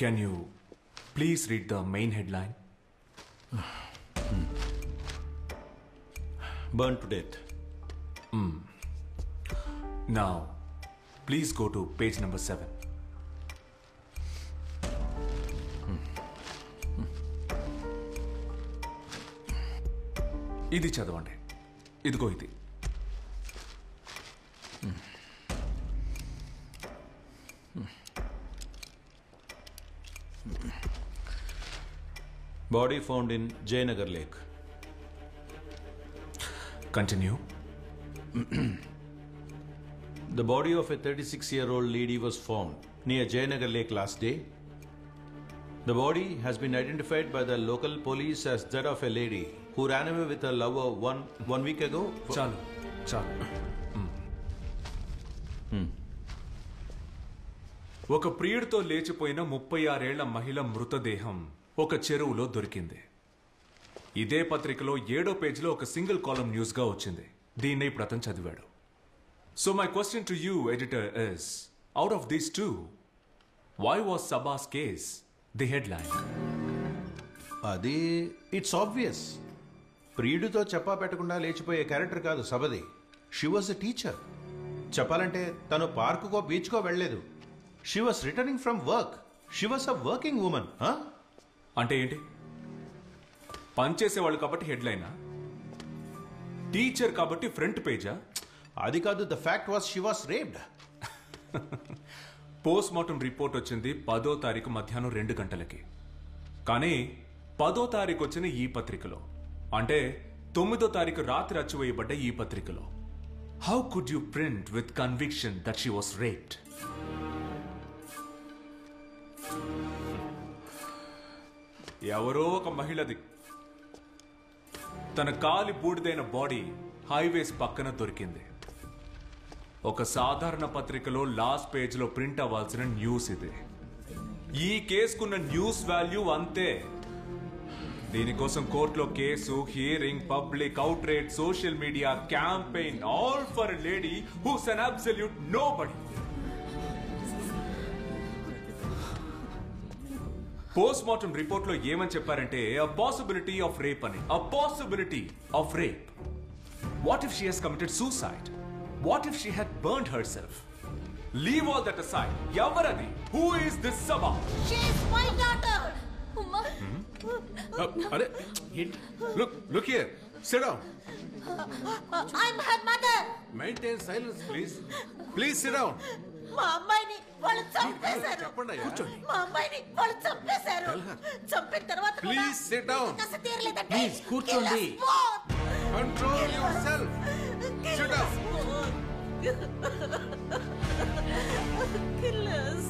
Can you please read the main headline? Burned to death. Now, please go to page number 7. ఇది చదవండి. ఇదిగో ఇది. Body found in Jayanagar Lake. Continue. The body of a 36-year-old lady was found near Jayanagar Lake last day. The body has been identified by the local police as that of a lady who ran away with her lover one week ago. చాలు. ఒక ప్రియుడితో లేచిపోయిన 36 ఏళ్ల మహిళ మృతదేహం ఒక చెరువులో దొరికింది. ఇదే పత్రికలో 7వ పేజీలో ఒక సింగిల్ కాలమ్ న్యూస్ గా వచ్చింది. దీన్నే ఇప్పుడు అతను చదివాడు. So my question to you editor is, out of these two, why was Saba's case the headline? అది ఇట్స్ ఆబ్వియస్. ప్రియుడితో చెప్పా పెట్టకుండా లేచిపోయే క్యారెక్టర్ కాదు సబది. She was a teacher. చెప్పాలంటే తను పార్కుకో బీచ్కో వెళ్ళలేదు. She was returning from work. She was a working woman. అంటే ఏంటి? పనిచేసేవాళ్ళు కాబట్టి హెడ్లైనా? టీచర్ కాబట్టి ఫ్రంట్ పేజా? అది కాదు. The fact was she was raped. Post mortem report వచ్చింది 10వ తారీఖు మధ్యాహ్నం 2 గంటలకి. కానీ 10వ తారీఖు వచ్చిన ఈ పత్రికలో, అంటే 9వ తారీఖు రాత్రి అచ్చువేయబడ్డ ఈ పత్రికలో, how could you print with conviction that she was raped? ఎవరో ఒక మహిళది తన కాలి బూడిదైన బాడీ హైవేస్ పక్కన దొరికింది. ఒక సాధారణ పత్రికలో లాస్ట్ పేజ్లో ప్రింట్ అవ్వాల్సిన న్యూస్ ఇది. ఈ కేసుకున్న న్యూస్ వాల్యూ అంతే. దీనికోసం కోర్టులో case, hearing, public outrage, social media campaign, all for a lady who's an absolute nobody. Post mortem report లో ఏమని చెప్పారంటే, a possibility of rape అని. a possibility of rape. What if she has committed suicide? What if she had burned herself? Leave all that aside. ఎవరది? Who is this Sabha? She is my daughter. అరే, look here. Sit down. I'm her mother. Maintain silence, please. Please sit down. మా అమ్మాయిని వాళ్ళు చంపేశారు. చెప్పండి అయ్యా. మా అమ్మాయిని వాళ్ళు చంపేశారు. చంపిన తర్వాత Please sit down. కసి తీరలేదంటే Please, కూర్చోండి. Control yourself. Sit down. Killers.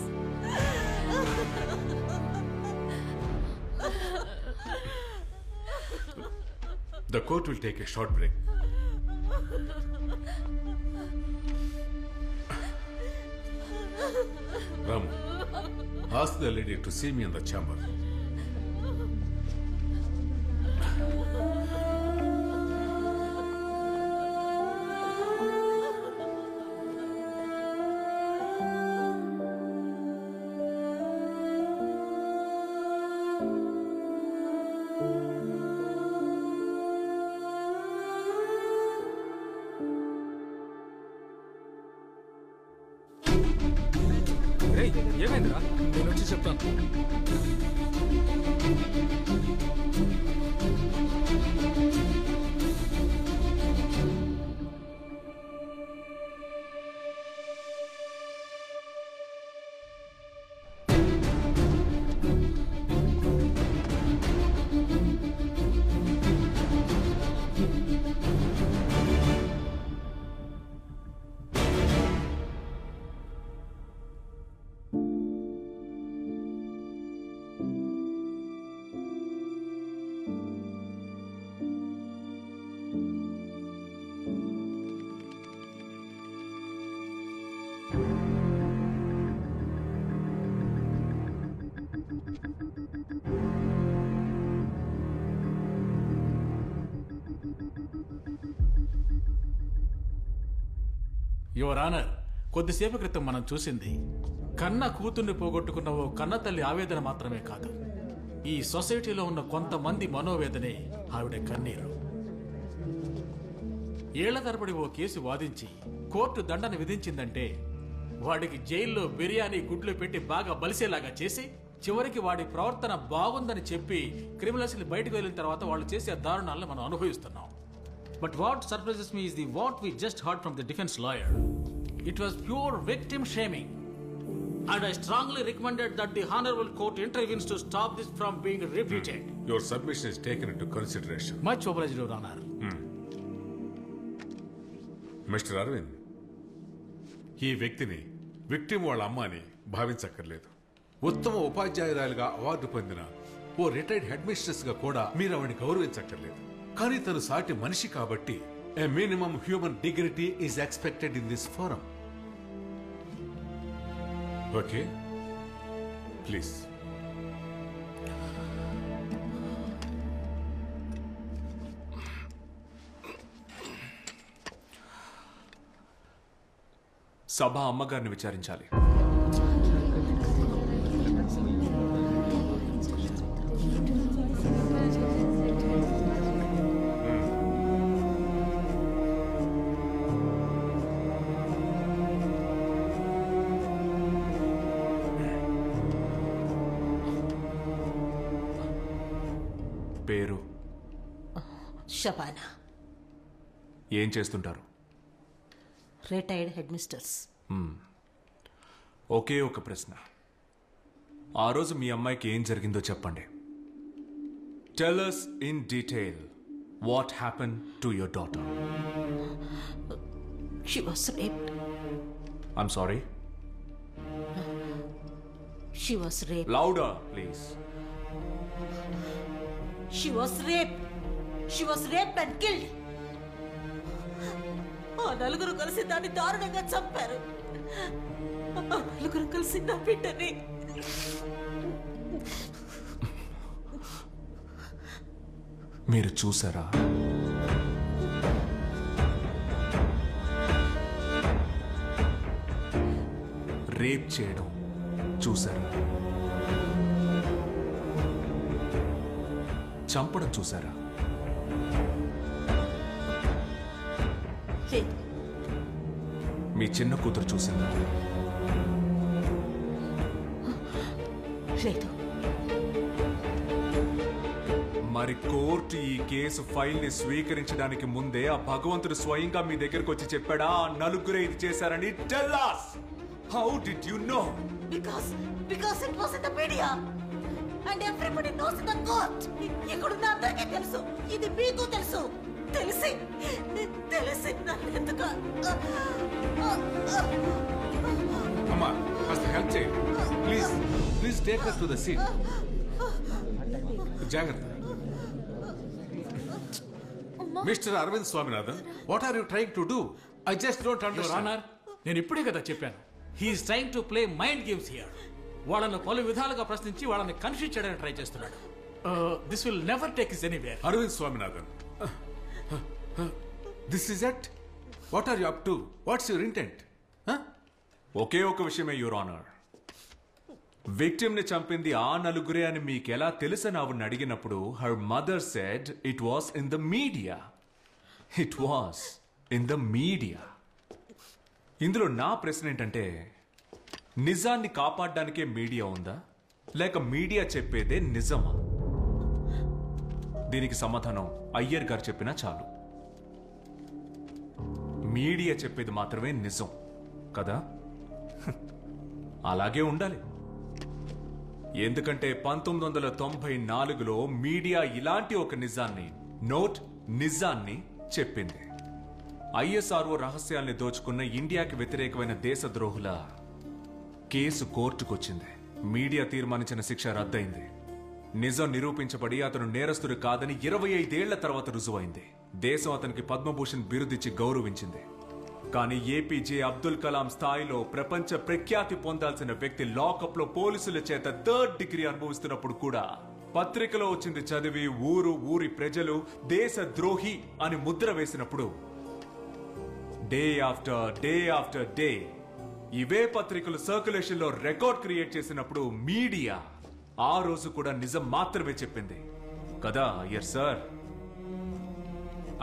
The court will take a short break. Ramu, ask the lady to see me in the chamber. ఏమైందిరా? నేను వచ్చి చెప్తాను. యువర్ ఆనర్, కొద్దిసేపు క్రితం మనం చూసింది కన్న కూతుర్ని పోగొట్టుకున్న ఓ కన్న తల్లి ఆవేదన మాత్రమే కాదు, ఈ సొసైటీలో ఉన్న కొంతమంది మనోవేదనే ఆవిడ కన్నీరు. ఏళ్ల తరబడి ఓ కేసు వాదించి కోర్టు దండన విధించిందంటే వాడికి జైల్లో బిర్యానీ గుడ్లు పెట్టి బాగా బలిసేలాగా చేసి చివరికి వాడి ప్రవర్తన బాగుందని చెప్పి క్రిమినల్స్ బయటకు వెళ్ళిన తర్వాత వాళ్ళు చేసే దారుణాలను మనం అనుభవిస్తున్నాం. But what surprises me is the what we just heard from the defence lawyer. It was pure victim shaming. And I strongly recommended that the Honorable Court intervenes to stop this from being repeated. Your submission is taken into consideration. Much obliged, Your Honor. Mister Arvind, ఈ వ్యక్తిని victim వాళ్ళ అమ్మ అని భావించక్కర్లేదు. ఉత్తమ ఉపాధ్యాయురాలుగా award పొందిన ఓ retired head mistress గా కూడా మీరు ఆవిడని గౌరవించక్కర్లేదు. కానీ తను సాటి మనిషి కాబట్టి a minimum human dignity is expected in this forum. Okay, please. Saba అమ్మగారిని విచారించాలి. పేరు? షబానా. ఏం చేస్తుంటారు? Retired head misters. ఒకే ఒక ప్రశ్న. ఆ రోజు మీ అమ్మాయికి ఏం జరిగిందో చెప్పండి. Tell us in detail what happened to your daughter. She was raped. I'm sorry? She was raped. Louder, please. She was raped. She was raped and killed. ఆ నలుగురు కలిసి దాన్ని దారుణంగా చంపారు. ఆ నలుగురు కలిసి నా బిడ్డని. మీరు చూసారా? రేప్ చేయడం చూసారా? చంపడం చూసారా? లేదు. మీ చిన్న కూతురు చూసిందా? లేదు. మరి కోర్టు ఈ కేసు ఫైల్ ని స్వీకరించడానికి ముందే ఆ భగవంతుడు స్వయంగా మీ దగ్గరకు వచ్చి చెప్పాడా ఆ నలుగురే ఇది చేశారని? Tell us! How did you know? Because it was in the media. And everybody knows in the court. ఇక్కడున్న అందరికీ తెలుసు. ఇది మీకు తెలుసు. తెలిసి నన్నెందుకు? అమ్మా, కాస్త హెల్ప్ చేయండి please. Please take us to the seat. జాగ్రత్త. Mister Aravind Swaminathan, what are you trying to do? I just don't Your understand. Honor, నేను ఇప్పుడే కదా చెప్పాను. He's trying to play mind games here. వాళ్ళను పలు విధాలుగా ప్రశ్నించి వాళ్ళని కన్ఫ్యూజ్ చేయడానికి ట్రై చేస్తున్నాడు. This will never take us anywhere. Aravind Swaminathan, this is it. What are you up to? What's your intent? ఒకే ఒక విషయమే యువర్ ఆనర్. విక్టిమ్ ని చంపింది ఆ నలుగురే అని మీకెలా తెలుసని ఆవిడని అడిగినప్పుడు her mother said it was in the media. It was in the media. ఇందులో నా ప్రశ్న ఏంటంటే, నిజాన్ని కాపాడడానికే మీడియా ఉందా, లేక మీడియా చెప్పేదే నిజమా? దీనికి సమాధానం అయ్యర్ గారు చెప్పినా చాలు. మీడియా చెప్పేది మాత్రమే నిజం కదా? అలాగే ఉండాలి. ఎందుకంటే 1994లో మీడియా ఇలాంటి ఒక నిజాన్ని చెప్పింది. ఐఎస్ఆర్ఓ రహస్యాల్ని దోచుకున్న ఇండియాకి వ్యతిరేకమైన దేశద్రోహుల కేసు కోర్టుకొచ్చింది. మీడియా తీర్మానించిన శిక్ష రద్దయింది. నిజం నిరూపించబడి అతను నేరస్తుడు కాదని 25 ఏళ్ల తర్వాత రుజువైంది. దేశం అతనికి పద్మభూషణ్ బిరుదిచ్చి గౌరవించింది. కానీ ఏపీజే అబ్దుల్ కలాం స్థాయిలో ప్రపంచ ప్రఖ్యాతి పొందాల్సిన వ్యక్తి లాకప్ లో పోలీసుల చేత 3rd డిగ్రీ అనుభవిస్తున్నప్పుడు కూడా పత్రికలో వచ్చింది చదివి ఊరి ప్రజలు దేశద్రోహి అని ముద్ర వేసినప్పుడు డే ఆఫ్టర్ డే ఇవే పత్రికలు సర్క్యులేషన్ లో రికార్డ్ క్రియేట్ చేసినప్పుడు మీడియా ఆ రోజు కూడా నిజం మాత్రమే చెప్పింది కదా yes sir.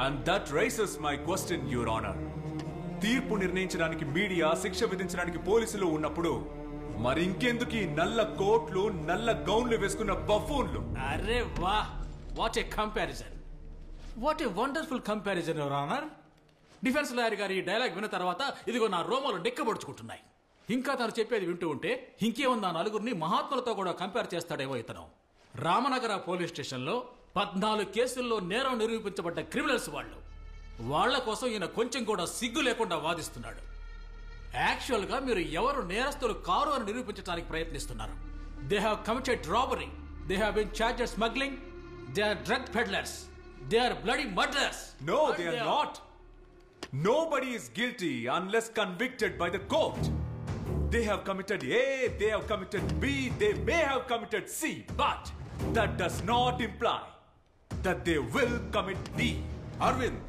And that raises my question your honour. తీర్పు నిర్ణయించడానికి మీడియా, శిక్ష విధించడానికి పోలీసులు ఉన్నప్పుడు మరి ఇంకెందుకు ఈ నల్ల కోట్లు, నల్ల గౌన్లు వేసుకున్న బఫూన్లు? అరే వా, what a comparison, what a wonderful comparison your honour. Defence lawyer గారి ఈ డైలాగ్ విన్న తర్వాత ఇదిగో నా రోమాలు నెక్కబడుచుకుంటున్నాయి. ఇంకా తను చెప్పేది వింటూ ఉంటే ఇంకేముంది, ఆ నలుగురిని మహాత్ములతో కూడా కంపేర్ చేస్తాడేమో ఇతను. రామనగర పోలీస్ స్టేషన్లో 14 కేసుల్లో నేరం నిరూపించబడ్డ క్రిమినల్స్ వాళ్ళ కోసం ఈయన కొంచెం కూడా సిగ్గు లేకుండా వాదిస్తున్నాడు. యాక్చువల్ గా మీరు ఎవరు నేరస్తులు కారు అని నిరూపించడానికి ప్రయత్నిస్తున్నారు. They have committed robbery, they have been charged smuggling, they are drug peddlers, they are bloody murderers. No, they are not. Nobody is guilty unless convicted by the court. They have committed A, they have committed B, they may have committed C, but that does not imply that they will commit D. Aravind,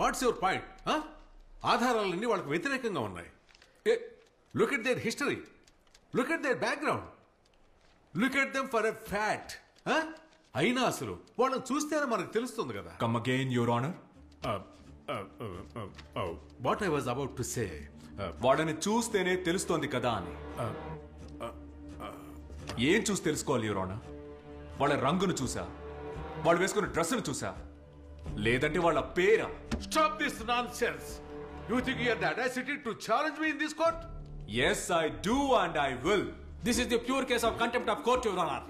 what's your point? ఆధారాలన్నీ వాళ్ళకి వ్యతిరేకంగా ఉన్నాయి. Look at their history, look at their background, look at them for a fact. అయినా అసలు వాళ్ళని చూస్తేనే మనకు తెలుస్తుంది కదా. Come again, Your Honor. What I was about to say, వాడని చూస్తేనే తెలుస్తోంది కదా అని. ఏం చూసి తెలుసుకోవాలి యువర్ ఆనర్? వాళ్ళ రంగును చూసా, వాళ్ళు వేసుకున్న డ్రెస్సును చూసా, లేదంటే వాళ్ళ పేరా? Stop this nonsense. You think you are the audacity to challenge me in this court? Yes, I do and I will. This is the pure case of contempt of court, Your Honor.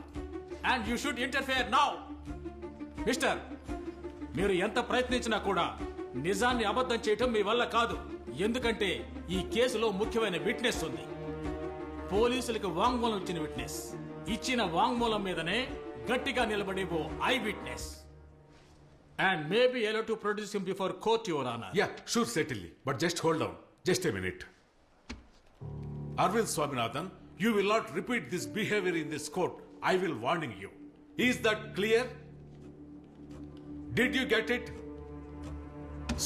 And you should interfere now. Mister, మీరు ఎంత ప్రయత్నించినా కూడా నిజాన్ని అబద్ధం చేయటం మీ వల్ల కాదు. ఎందుకంటే ఈ కేసులో ముఖ్యమైన విట్నెస్ ఉంది. పోలీసులకు వాంగ్మూలం ఇచ్చిన విట్నెస్. ఇచ్చిన వాంగ్మూలం మీదనే గట్టిగా నిలబడే ఓ eyewitness. And may be allowed to produce him before court, Your Honor. Yeah, sure, certainly. But just hold on. Just a minute. Arvind Swaminathan, you will not repeat this behavior in this court. I will warning you. Is that clear? Did you get it?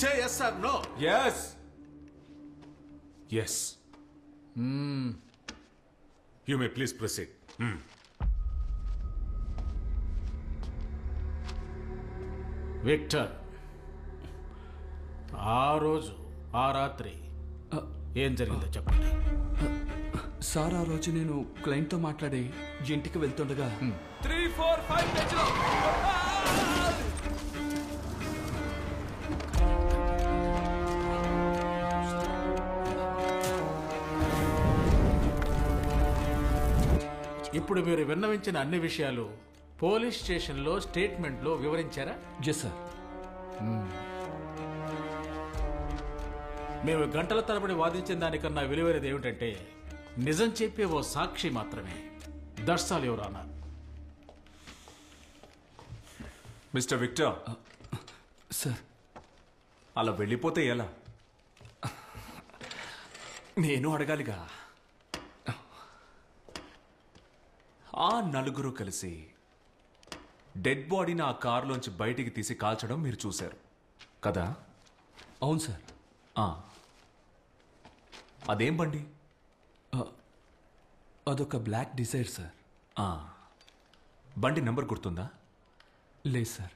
Say yes or no. Yes. Yes. You may please proceed. Victor, ఆ రోజు ఆ రాత్రి ఏం జరిగిందో చెప్పండి. Sir, ఆ రోజు నేను క్లయింట్తో మాట్లాడి ఇంటికి వెళ్తుండగా 3, 4, 5 పేజీలో ఇప్పుడు మీరు విన్నవించిన అన్ని విషయాలు పోలీస్ స్టేషన్లో స్టేట్మెంట్లో వివరించారా? Yes sir. మేము గంటల తరబడి వాదించిన దానికన్నా విలువైనది ఏమిటంటే నిజం చెప్పే ఓ సాక్షి మాత్రమే. That's all your honour. Mister Victor, sir, అలా వెళ్ళిపోతే ఎలా? నేను అడగాలిగా. ఆ నలుగురు కలిసి డెడ్ బాడీని ఆ కారులోంచి బయటికి తీసి కాల్చడం మీరు చూశారు కదా? అవును సార్. అదేం బండి? అదొక బ్లాక్ డిజైర్ సార్. బండి నంబర్ గుర్తుందా? లేదు సార్.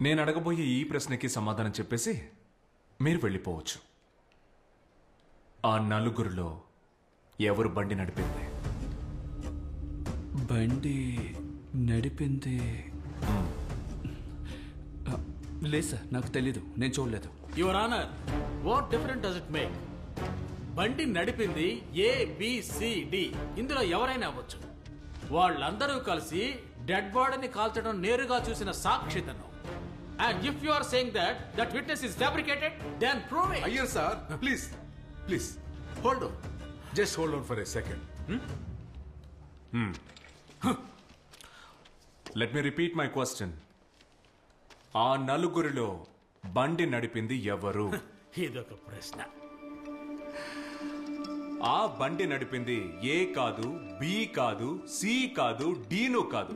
నేను అడగబోయే ఈ ప్రశ్నకి సమాధానం చెప్పేసి మీరు వెళ్ళిపోవచ్చు. ఆ నలుగురిలో ఎవరు బండి నడిపింది? బండి నడిపింది లేదు సార్, నాకు తెలీదు, నేను చూడలేదు. Your honour, what different does it make? బండి నడిపింది ABCD, ఇందులో ఎవరైనా అవ్వచ్చు. వాళ్ళందరూ కలిసి డెడ్ బాడీని కాల్చడం నేరుగా చూసిన సాక్షితను. And if you are saying that that witness is fabricated, then prove it. Ayyar sir, please, hold on. Just hold on for a second. Let me repeat my question. ఆ నలుగురిలో బండి నడిపింది ఎవరు? ఇదొక ప్రశ్న. ఆ బండి నడిపింది ఏ కాదు, బి కాదు, సి కాదు, డీను కాదు.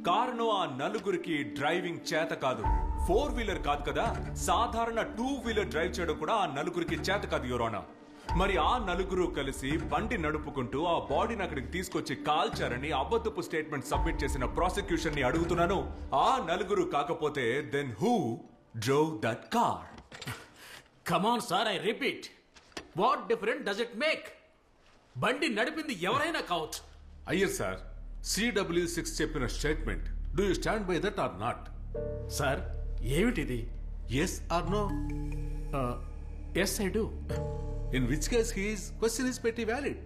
కారణం ఆ నలుగురికి డ్రైవింగ్ చేత కాదు. 4 వీలర్ కాదు కదా, సాధారణ 2 వీలర్ డ్రైవ్ చేయడం కూడా ఆ నలుగురికి చేత కాదు యువర్ ఆనర్. మరి ఆ నలుగురు కలిసి బండి నడుపుకుంటూ ఆ బాడీని అక్కడికి తీసుకొచ్చి కాల్చారని అబద్ధపు స్టేట్మెంట్ సబ్మిట్ చేసిన ప్రాసిక్యూషన్ ని అడుగుతున్నాను. ఆ నలుగురు కాకపోతే then who drove that car? Come on sir, I repeat, what different does it make? బండి నడిపింది ఎవరైనా కావచ్చు. అయ్యర్ సార్, CW6 చెప్పిన statement, do you stand by that or not? Sir ఏమిటిది? Yes or no? Yes I do. In which case his question is pretty valid.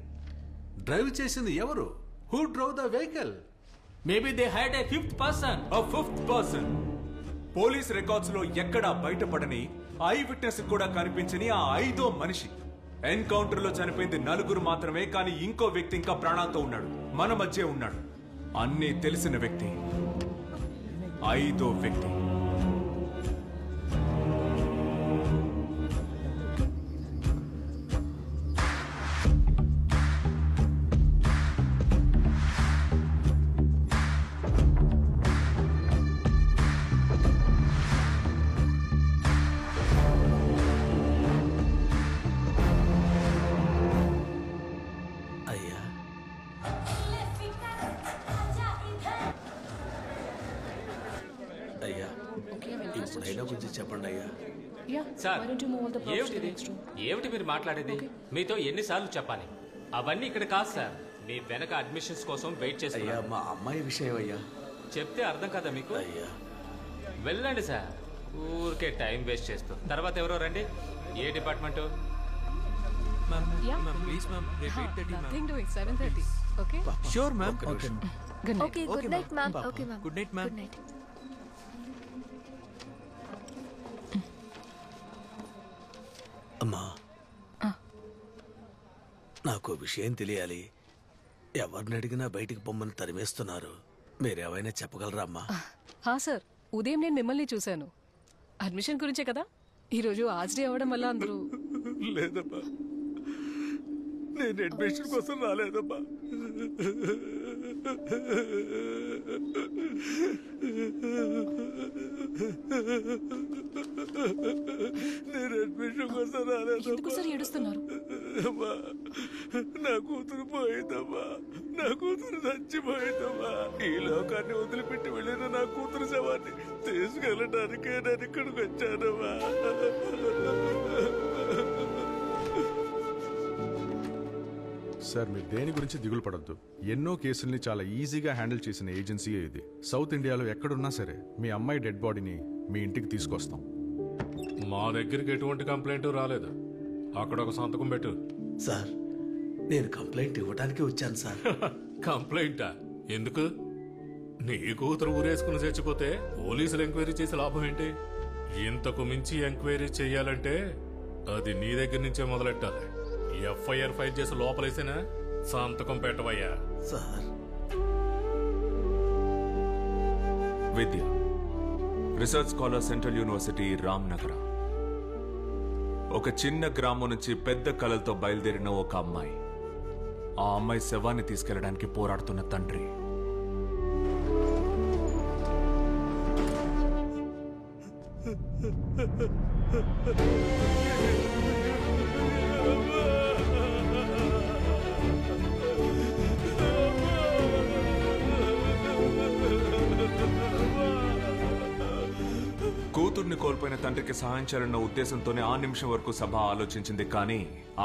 Drive చేసింది ఎవరు? Who drive the vehicle? Maybe they hide a fifth person. A fifth person. Police records లో ఎక్కడా బయటపడని, I witness కూడా కనిపించని ఆ 5వ మనిషి. Encounter లో చనిపోయింది నలుగురు మాత్రమే, కానీ ఇంకో వ్యక్తి ఇంకా ప్రాణాలతో ఉన్నాడు, మన మధ్య ఉన్నాడు. అన్నీ తెలిసిన వ్యక్తి, 5వ వ్యక్తి. అయ్యా, అయ్యా, ఇప్పుడైనా కొంచెం చెప్పండి అయ్యా. సార్, ఏమిటి మీరు మాట్లాడేది? మీతో ఎన్నిసార్లు చెప్పాలి? అవన్నీ ఇక్కడ కాదు సార్, మీ వెనక అడ్మిషన్స్ కోసం వెయిట్ అయ్యా, చేస్తున్నా. మా అమ్మాయి విషయం అయ్యా. చెప్తే అర్థం కదా మీకు? అయ్యా, వెళ్ళండి సార్, ఊరికే టైం వేస్ట్ చేస్తూ. తర్వాత ఎవరో రండి. ఏ department? Nothing doing. 7:30. Okay. Sure, ma'am. ఒక్క నిమిషం. Good night. Okay, good night, ma'am. Okay, ma'am. Good night, ma'am. Good night. అమ్మా, నాకు విషయం తెలియాలి. ఎవరిని అడిగినా బయటికి పొమ్మని తరిమేస్తున్నారు. మీరేమైనా చెప్పగలరా అమ్మా? హా సార్, ఉదయం నేను మిమ్మల్ని చూశాను. అడ్మిషన్ గురించే కదా? ఈరోజు ఆజ్ డే అవ్వడం వల్ల అందరూ. లేదమ్మా, నేను అడ్మిషన్ కోసం రాలేదమ్మా. నేను అడ్మిషన్ కోసం రాలేదమ్మా. ఎందుకు సార్ ఏడుస్తున్నారు? అమ్మా, నా కూతురు పోయిందమ్మా. నా కూతురు చచ్చిపోయిందమ్మా. ఈ లోకాన్ని వదిలిపెట్టి వెళ్ళిన నా కూతురు శవాన్ని తీసుకెళ్ళడానికే నేను ఇక్కడికి వచ్చానమ్మా. సార్, మీరు దేని గురించి దిగులు పడొద్దు. ఎన్నో కేసుల్ని చాలా ఈజీగా హ్యాండిల్ చేసిన ఏజెన్సీయే ఇది. సౌత్ ఇండియాలో ఎక్కడున్నా సరే మీ అమ్మాయి డెడ్ బాడీని మీ ఇంటికి తీసుకొస్తాం. మా దగ్గరికి ఎటువంటి కంప్లైంట్ రాలేదు. అక్కడ ఒక సంతకం పెట్టు. సార్, నేను కంప్లైంట్ ఇవ్వడానికి వచ్చాను సార్. కంప్లైంటా? ఎందుకు? నీ కూతురు ఊరేసుకుని చచ్చిపోతే పోలీసులు ఎంక్వైరీ చేసి లాభం ఏంటి? ఇంతకు మించి ఎంక్వైరీ చెయ్యాలంటే అది నీ దగ్గర నుంచే మొదలెట్టాలి. ఎఫ్ఐఆర్ ఫైల్ చేసి లోపలేసేనా సంతకం పెట్టవయ్యా. సార్, విద్య, research scholar, central university, Ramnagar. ఒక చిన్న గ్రామం నుంచి పెద్ద కలలతో బయలుదేరిన ఒక అమ్మాయి. ఆ అమ్మాయి శవాన్ని తీసుకెళ్లడానికి పోరాడుతున్న తండ్రి. కూతుర్ని కోల్పోయిన తండ్రికి సహాయం చేయాలన్న ఉద్దేశంతోనే ఆ నిమిషం వరకు సభ ఆలోచించింది. కానీ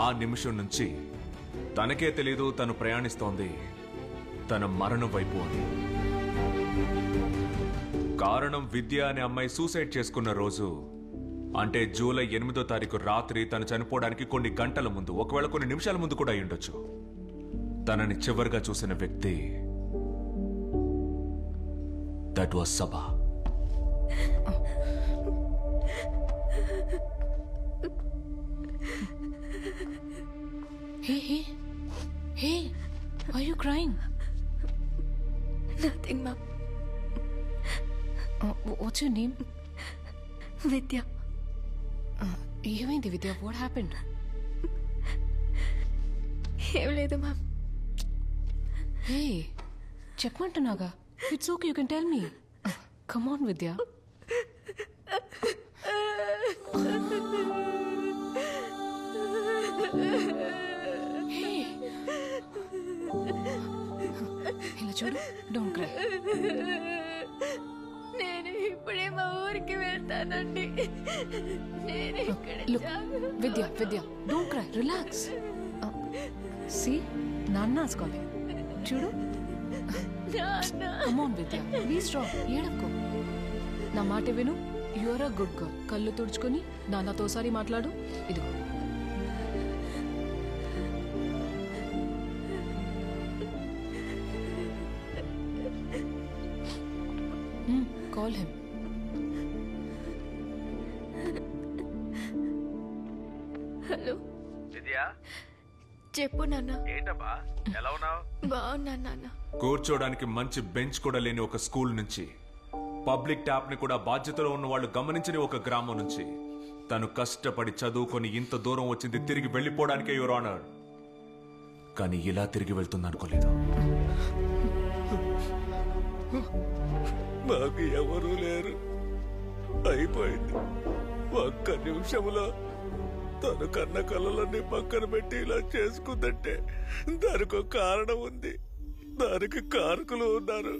ఆ నిమిషం నుంచి తనకే తెలీదు తను ప్రయాణిస్తోంది తన మరణం వైపు అని. కారణం, విద్య అనే అమ్మాయి సూసైడ్ చేసుకున్న రోజు, అంటే జూలై 8వ తారీఖు రాత్రి తను చనిపోవడానికి కొన్ని గంటల ముందు, ఒకవేళ కొన్ని నిమిషాల ముందు కూడా అయి ఉండొచ్చు. తనని చివరిగా చూసిన వ్యక్తి దట్ వాస్ సభా. Hey, why are you crying? Nothing, ma'am. What's your name? Vidya. ఏమైంది విద్య? What happened? ఏం లేదు ma'am. Hey, చెప్పమంటున్నాగా. It's okay, you can tell me. Come on, Vidya. చూడు డోంట్ క్రై. నేను ఇప్పుడే మా ఊరికి వెళ్తానండి. నేను ఇక్కడ Vidya don't cry, relax. See నాన్న's calling. చూడు. Come on Vidya, please stop, ఏడక్కో. నా మాట విను. You are a good girl. కళ్ళు తుడుచుకొని నాన్నతో ఒకసారి మాట్లాడు. ఇదిగో. Call him. హలో విద్యా, చెప్పు నాన్న. ఏంటబ్బా ఎలా ఉన్నావు? బాగున్నా నాన్న. కూర్చోడానికి మంచి బెంచ్ కూడా లేని ఒక స్కూల్ నుంచి, పబ్లిక్ ట్యాప్ ని కూడా బాధ్యతలో ఉన్న వాళ్ళు గమనించని ఒక గ్రామం నుంచి తను కష్టపడి చదువుకొని ఇంత దూరం వచ్చింది తిరిగి వెళ్ళిపోవడానికే యువర్ ఆనర్. కానీ ఇలా తిరిగి వెళ్తుంది అనుకోలేదు. నాకు ఎవరూ లేరు, అయిపోయింది. ఒక్క నిమిషంలో తను కన్న కళ్ళలన్నీ పక్కన పెట్టి ఇలా చేసుకుందంటే దానికి ఒక కారణం ఉంది, దానికి కారకులు ఉన్నారు.